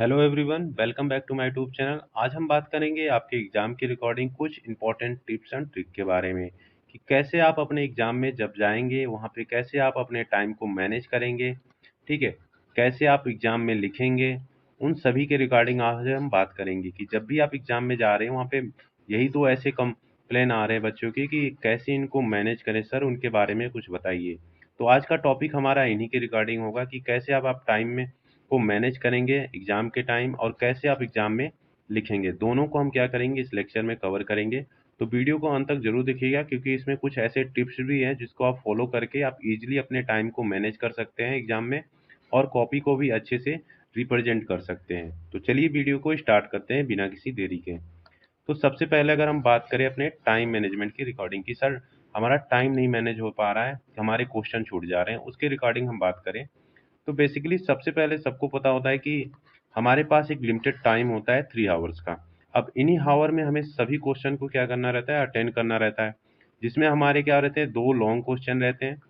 Hello everyone, welcome back to my YouTube channel. आज हम बात करेंगे आपके एग्ज़ाम की रिकॉर्डिंग कुछ इंपॉर्टेंट टिप्स एंड ट्रिक के बारे में कि कैसे आप अपने एग्ज़ाम में जब जाएंगे वहाँ पे कैसे आप अपने टाइम को मैनेज करेंगे। ठीक है, कैसे आप एग्ज़ाम में लिखेंगे, उन सभी के रिगार्डिंग आज हम बात करेंगे कि जब भी आप एग्ज़ाम में जा रहे हैं वहाँ पे यही तो ऐसे कंप्लेन आ रहे हैं बच्चों की कि कैसे इनको मैनेज करें सर, उनके बारे में कुछ बताइए। तो आज का टॉपिक हमारा इन्हीं के रिगार्डिंग होगा कि कैसे आप टाइम में को मैनेज करेंगे एग्ज़ाम के टाइम और कैसे आप एग्ज़ाम में लिखेंगे, दोनों को हम क्या करेंगे इस लेक्चर में कवर करेंगे। तो वीडियो को अंत तक ज़रूर देखिएगा क्योंकि इसमें कुछ ऐसे टिप्स भी हैं जिसको आप फॉलो करके आप इजीली अपने टाइम को मैनेज कर सकते हैं एग्ज़ाम में और कॉपी को भी अच्छे से रिप्रेजेंट कर सकते हैं। तो चलिए वीडियो को स्टार्ट करते हैं बिना किसी देरी के। तो सबसे पहले अगर हम बात करें अपने टाइम मैनेजमेंट की रिकॉर्डिंग की, सर हमारा टाइम नहीं मैनेज हो पा रहा है, हमारे क्वेश्चन छूट जा रहे हैं, उसके रिकॉर्डिंग हम बात करें तो बेसिकली सबसे पहले सबको पता होता है कि हमारे पास एक लिमिटेड टाइम होता है 3 आवर्स का। अब इन्हीं हावर में हमें सभी क्वेश्चन को क्या करना रहता है, अटेंड करना रहता है, जिसमें हमारे क्या रहते हैं, 2 लॉन्ग क्वेश्चन रहते हैं।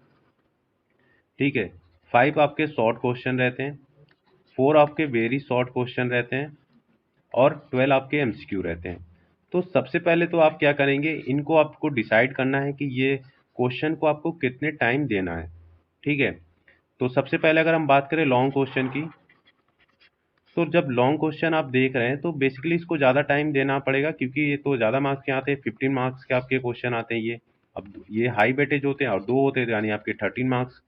ठीक है, 5 आपके शॉर्ट क्वेश्चन रहते हैं, 4 आपके वेरी शॉर्ट क्वेश्चन रहते हैं और 12 आपके एमसीक्यू रहते हैं। तो सबसे पहले तो आप क्या करेंगे, इनको आपको डिसाइड करना है कि ये क्वेश्चन को आपको कितने टाइम देना है। ठीक है, तो सबसे पहले अगर हम बात करें लॉन्ग क्वेश्चन की, तो जब लॉन्ग क्वेश्चन आप देख रहे हैं तो बेसिकली इसको ज़्यादा टाइम देना पड़ेगा क्योंकि ये तो ज़्यादा मार्क्स के आते हैं, 15 मार्क्स के आपके क्वेश्चन आते हैं ये। अब ये हाई वेटेज होते हैं और 2 होते हैं, यानी आपके 13 मार्क्स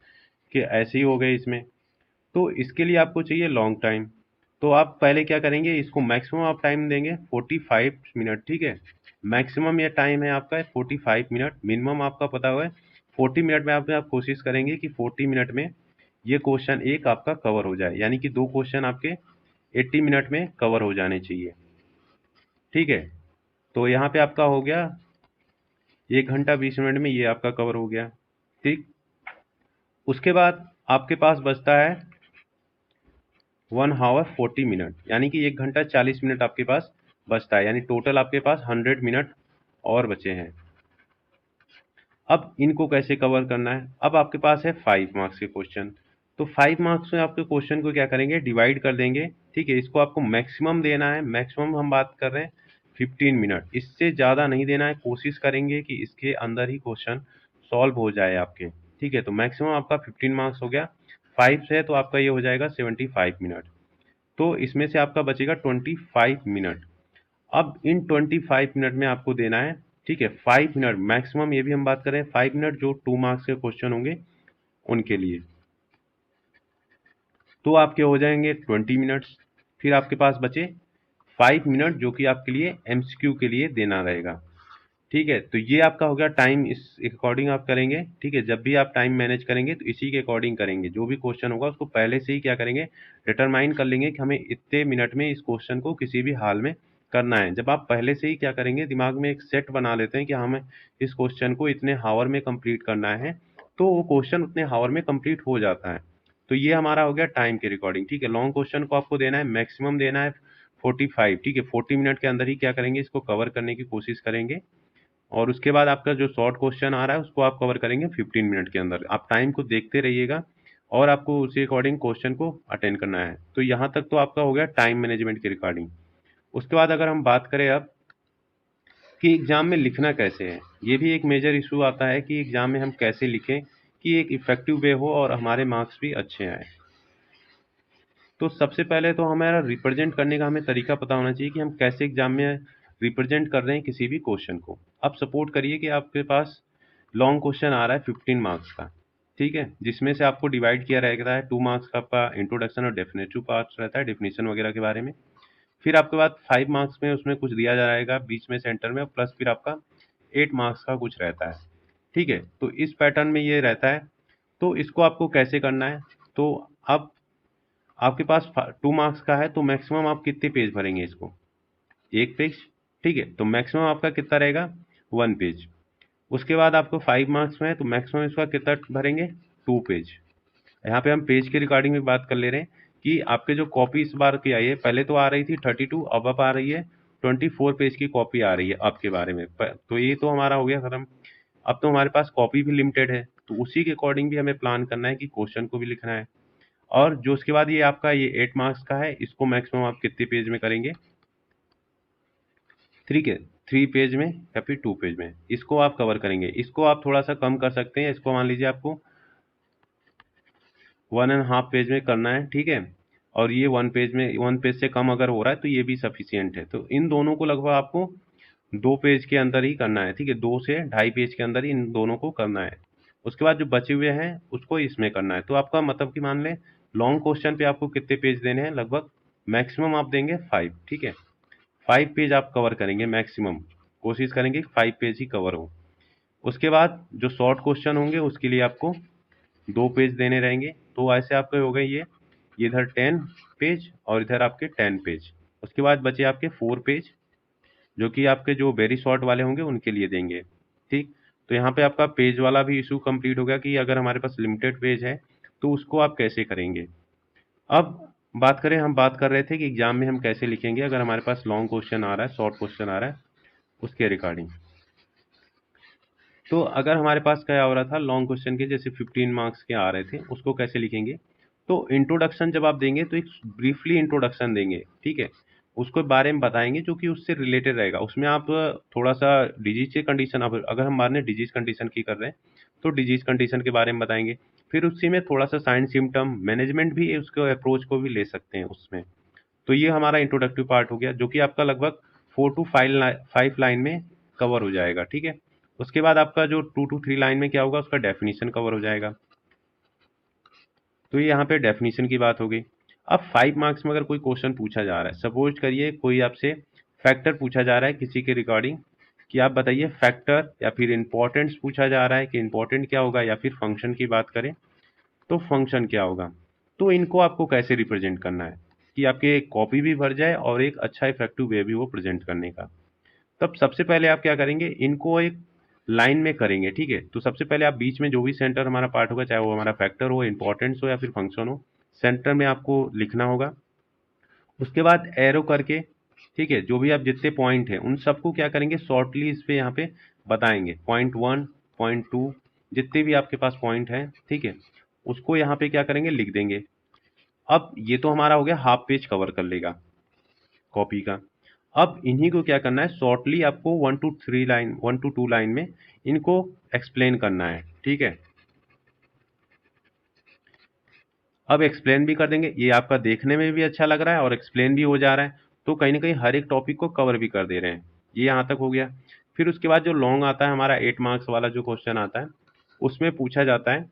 के ऐसे ही हो गए इसमें। तो इसके लिए आपको चाहिए लॉन्ग टाइम। तो आप पहले क्या करेंगे, इसको मैक्सिमम आप टाइम देंगे 45 मिनट। ठीक है, मैक्सिमम ये टाइम है आपका 45 मिनट, मिनिमम आपका पता हुआ है 40 मिनट में। आप कोशिश करेंगे कि 40 मिनट में ये क्वेश्चन एक आपका कवर हो जाए, यानी कि 2 क्वेश्चन आपके 80 मिनट में कवर हो जाने चाहिए। ठीक है, तो यहाँ पे आपका हो गया 1 घंटा 20 मिनट में ये आपका कवर हो गया। ठीक, उसके बाद आपके पास बचता है 1 आवर 40 मिनट, यानी कि 1 घंटा 40 मिनट आपके पास बचता है, यानी टोटल आपके पास 100 मिनट और बचे हैं। अब इनको कैसे कवर करना है, अब आपके पास है 5 मार्क्स के क्वेश्चन। तो 5 मार्क्स में आपके क्वेश्चन को क्या करेंगे, डिवाइड कर देंगे। ठीक है, इसको आपको मैक्सिमम देना है, मैक्सिमम हम बात कर रहे हैं 15 मिनट, इससे ज़्यादा नहीं देना है। कोशिश करेंगे कि इसके अंदर ही क्वेश्चन सॉल्व हो जाए आपके। ठीक है, तो मैक्सिमम आपका 15 मार्क्स हो गया, 5 से तो आपका ये हो जाएगा 75 मिनट। तो इसमें से आपका बचेगा 25 मिनट। अब इन 25 मिनट में आपको देना है, ठीक है, 5 मिनट मैक्सिमम, ये भी हम बात करें 5 मिनट जो 2 मार्क्स के क्वेश्चन होंगे उनके लिए। तो आपके हो जाएंगे 20 मिनट्स। फिर आपके पास बचे 5 मिनट जो कि आपके लिए एमसीक्यू के लिए देना रहेगा। ठीक है, तो ये आपका हो गया टाइम, इस अकॉर्डिंग आप करेंगे। ठीक है, जब भी आप टाइम मैनेज करेंगे तो इसी के अकॉर्डिंग करेंगे, जो भी क्वेश्चन होगा उसको पहले से ही क्या करेंगे, डिटरमाइन कर लेंगे कि हमें इतने मिनट में इस क्वेश्चन को किसी भी हाल में करना है। जब आप पहले से ही क्या करेंगे, दिमाग में एक सेट बना लेते हैं कि हमें इस क्वेश्चन को इतने हावर में कंप्लीट करना है, तो वो क्वेश्चन उतने हावर में कंप्लीट हो जाता है। तो ये हमारा हो गया टाइम के रिकॉर्डिंग। ठीक है, लॉन्ग क्वेश्चन को आपको देना है, मैक्सिमम देना है 45। ठीक है, 40 मिनट के अंदर ही क्या करेंगे, इसको कवर करने की कोशिश करेंगे। और उसके बाद आपका जो शॉर्ट क्वेश्चन आ रहा है उसको आप कवर करेंगे 15 मिनट के अंदर। आप टाइम को देखते रहिएगा और आपको उसी अकॉर्डिंग क्वेश्चन को अटेंड करना है। तो यहाँ तक तो आपका हो गया टाइम मैनेजमेंट के रिगार्डिंग। उसके बाद अगर हम बात करें अब कि एग्ज़ाम में लिखना कैसे है, ये भी एक मेजर इशू आता है कि एग्ज़ाम में हम कैसे लिखें कि एक इफ़ेक्टिव वे हो और हमारे मार्क्स भी अच्छे आए। तो सबसे पहले तो हमारा रिप्रेजेंट करने का हमें तरीका पता होना चाहिए कि हम कैसे एग्ज़ाम में रिप्रेजेंट कर रहे हैं किसी भी क्वेश्चन को। अब सपोर्ट करिए कि आपके पास लॉन्ग क्वेश्चन आ रहा है 15 मार्क्स का। ठीक है, जिसमें से आपको डिवाइड किया रहता है, 2 मार्क्स का आपका इंट्रोडक्शन और डेफिनेटिव पार्ट्स रहता है, डेफिनेशन वगैरह के बारे में। फिर आपके बाद 5 मार्क्स में उसमें कुछ दिया जाएगा बीच में सेंटर में, प्लस फिर आपका 8 मार्क्स का कुछ रहता है। ठीक है, तो इस पैटर्न में ये रहता है। तो इसको आपको कैसे करना है, तो अब आपके पास 2 मार्क्स का है तो मैक्सिमम आप कितने पेज भरेंगे इसको, 1 पेज। ठीक है, तो मैक्सिमम आपका कितना रहेगा, 1 पेज। उसके बाद आपको 5 मार्क्स में है तो मैक्सिमम इसका कितना भरेंगे, 2 पेज। यहाँ पे हम पेज के रिगार्डिंग में बात कर ले रहे हैं कि आपके जो कॉपी इस बार की आई है, पहले तो आ रही थी 32, अब आ रही है 24 पेज की कॉपी आ रही है आपके बारे में। तो ये तो हमारा हो गया खत्म। अब तो हमारे पास कॉपी भी लिमिटेड है, तो उसी के अकॉर्डिंग भी हमें प्लान करना है कि क्वेश्चन को भी लिखना है। और जो उसके बाद ये आपका ये 8 मार्क्स का है, इसको मैक्सिमम आप कितने पेज में करेंगे? 3 पेज में या फिर 2 पेज में इसको आप कवर करेंगे। इसको आप थोड़ा सा कम कर सकते हैं, इसको मान लीजिए आपको 1.5 पेज में करना है, ठीक है। और ये 1 पेज से कम अगर हो रहा है तो ये भी सफिशियंट है। तो इन दोनों को लगभग आपको 2 पेज के अंदर ही करना है, ठीक है। 2 से ढाई पेज के अंदर ही इन दोनों को करना है। उसके बाद जो बचे हुए हैं उसको इसमें करना है। तो आपका मतलब कि मान लें लॉन्ग क्वेश्चन पे आपको कितने पेज देने हैं? लगभग मैक्सिमम आप देंगे 5, ठीक है। 5 पेज आप कवर करेंगे मैक्सिमम, कोशिश करेंगे 5 पेज ही कवर हो। उसके बाद जो शॉर्ट क्वेश्चन होंगे उसके लिए आपको 2 पेज देने रहेंगे। तो ऐसे आपके हो गए ये इधर 10 पेज और इधर आपके 10 पेज। उसके बाद बचे आपके 4 पेज जो कि आपके जो वेरी शॉर्ट वाले होंगे उनके लिए देंगे, ठीक। तो यहाँ पे आपका पेज वाला भी इशू कंप्लीट हो गया कि अगर हमारे पास लिमिटेड पेज है तो उसको आप कैसे करेंगे। अब हम बात कर रहे थे कि एग्जाम में हम कैसे लिखेंगे अगर हमारे पास लॉन्ग क्वेश्चन आ रहा है, शॉर्ट क्वेश्चन आ रहा है उसके रिगार्डिंग। तो अगर हमारे पास क्या हो रहा था लॉन्ग क्वेश्चन के जैसे 15 मार्क्स के आ रहे थे उसको कैसे लिखेंगे? तो इंट्रोडक्शन जब आप देंगे तो एक ब्रीफली इंट्रोडक्शन देंगे, ठीक है। उसको बारे में बताएंगे जो कि उससे रिलेटेड रहेगा। उसमें आप थोड़ा सा डिजीज के कंडीशन, अगर हम मान लें डिजीज कंडीशन की कर रहे हैं तो डिजीज कंडीशन के बारे में बताएंगे। फिर उसी में थोड़ा सा साइन सिम्टम मैनेजमेंट भी उसके अप्रोच को भी ले सकते हैं उसमें। तो ये हमारा इंट्रोडक्टिव पार्ट हो गया जो कि आपका लगभग 4 to 5 लाइन में कवर हो जाएगा, ठीक है। उसके बाद आपका जो 2 to 3 लाइन में क्या होगा उसका डेफिनेशन कवर हो जाएगा। तो ये यहाँ पे डेफिनेशन की बात हो गई। अब 5 मार्क्स में अगर कोई क्वेश्चन पूछा जा रहा है, सपोज करिए कोई आपसे फैक्टर पूछा जा रहा है किसी के रिगार्डिंग कि आप बताइए फैक्टर, या फिर इंपॉर्टेंस पूछा जा रहा है कि इंपॉर्टेंट क्या होगा, या फिर फंक्शन की बात करें तो फंक्शन क्या होगा। तो इनको आपको कैसे रिप्रेजेंट करना है कि आपके कॉपी भी भर जाए और एक अच्छा इफेक्टिव वे भी वो प्रेजेंट करने का। तब सबसे पहले आप क्या करेंगे, इनको एक लाइन में करेंगे, ठीक है। तो सबसे पहले आप बीच में जो भी सेंटर हमारा पार्ट होगा, चाहे वो हमारा फैक्टर हो, इंपॉर्टेंस हो या फिर फंक्शन हो, सेंटर में आपको लिखना होगा। उसके बाद एरो करके, ठीक है, जो भी आप जितने पॉइंट हैं उन सबको क्या करेंगे शॉर्टली इस पे यहाँ पे बताएंगे। पॉइंट 1, पॉइंट 2, जितने भी आपके पास पॉइंट हैं, ठीक है, उसको यहाँ पे क्या करेंगे लिख देंगे। अब ये तो हमारा हो गया हाफ पेज कवर कर लेगा कॉपी का। अब इन्हीं को क्या करना है शॉर्टली आपको 1 to 2 लाइन में इनको एक्सप्लेन करना है, ठीक है। अब एक्सप्लेन भी कर देंगे, ये आपका देखने में भी अच्छा लग रहा है और एक्सप्लेन भी हो जा रहा है। तो कहीं ना कहीं हर एक टॉपिक को कवर भी कर दे रहे हैं। ये यहाँ तक हो गया। फिर उसके बाद जो लॉन्ग आता है हमारा 8 मार्क्स वाला जो क्वेश्चन आता है उसमें पूछा जाता है,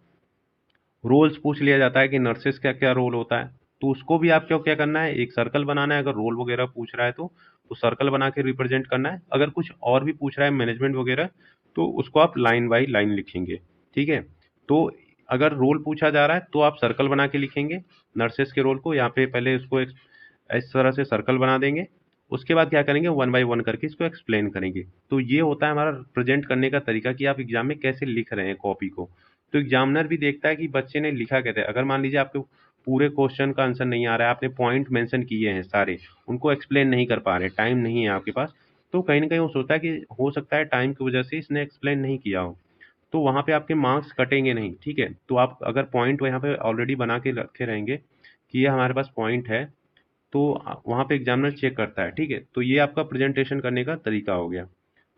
रोल्स पूछ लिया जाता है कि नर्सेस का क्या रोल होता है। तो उसको भी आपको क्या करना है, एक सर्कल बनाना है। अगर रोल वगैरह पूछ रहा है तो सर्कल बना के रिप्रेजेंट करना है। अगर कुछ और भी पूछ रहा है मैनेजमेंट वगैरह तो उसको आप लाइन बाई लाइन लिखेंगे, ठीक है। तो अगर रोल पूछा जा रहा है तो आप सर्कल बना के लिखेंगे नर्सेस के रोल को। यहाँ पे पहले उसको इस तरह से सर्कल बना देंगे। उसके बाद क्या करेंगे 1 by 1 करके इसको एक्सप्लेन करेंगे। तो ये होता है हमारा प्रेजेंट करने का तरीका कि आप एग्जाम में कैसे लिख रहे हैं कॉपी को। तो एग्जामिनर भी देखता है कि बच्चे ने लिखा कैसे। अगर मान लीजिए आपको पूरे क्वेश्चन का आंसर नहीं आ रहा है, आपने पॉइंट मेंशन किए हैं सारे, उनको एक्सप्लेन नहीं कर पा रहे, टाइम नहीं है आपके पास, तो कहीं ना कहीं वो सोचता है कि हो सकता है टाइम की वजह से इसने एक्सप्लेन नहीं किया हो। तो वहाँ पे आपके मार्क्स कटेंगे नहीं, ठीक है। तो आप अगर पॉइंट यहाँ पे ऑलरेडी बना के रखे रहेंगे कि ये हमारे पास पॉइंट है, तो वहाँ पे एग्जामिनर चेक करता है, ठीक है। तो ये आपका प्रेजेंटेशन करने का तरीका हो गया।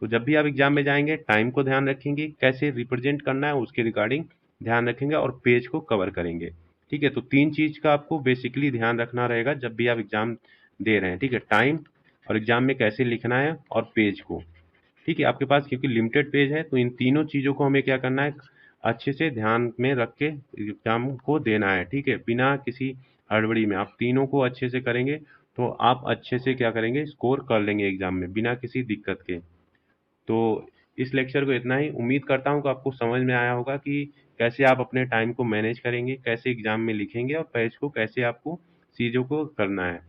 तो जब भी आप एग्जाम में जाएंगे टाइम को ध्यान रखेंगे, कैसे रिप्रेजेंट करना है उसके रिगार्डिंग ध्यान रखेंगे और पेज को कवर करेंगे, ठीक है। तो 3 चीज का आपको बेसिकली ध्यान रखना रहेगा जब भी आप एग्जाम दे रहे हैं, ठीक है। टाइम, और एग्जाम में कैसे लिखना है, और पेज को, ठीक है। आपके पास क्योंकि लिमिटेड पेज है तो इन तीनों चीज़ों को हमें क्या करना है अच्छे से ध्यान में रख के एग्जाम को देना है, ठीक है। बिना किसी हड़बड़ी में आप तीनों को अच्छे से करेंगे तो आप अच्छे से क्या करेंगे स्कोर कर लेंगे एग्जाम में बिना किसी दिक्कत के। तो इस लेक्चर को इतना ही। उम्मीद करता हूँ कि आपको समझ में आया होगा कि कैसे आप अपने टाइम को मैनेज करेंगे, कैसे एग्जाम में लिखेंगे और पेज को कैसे आपको चीज़ों को करना है।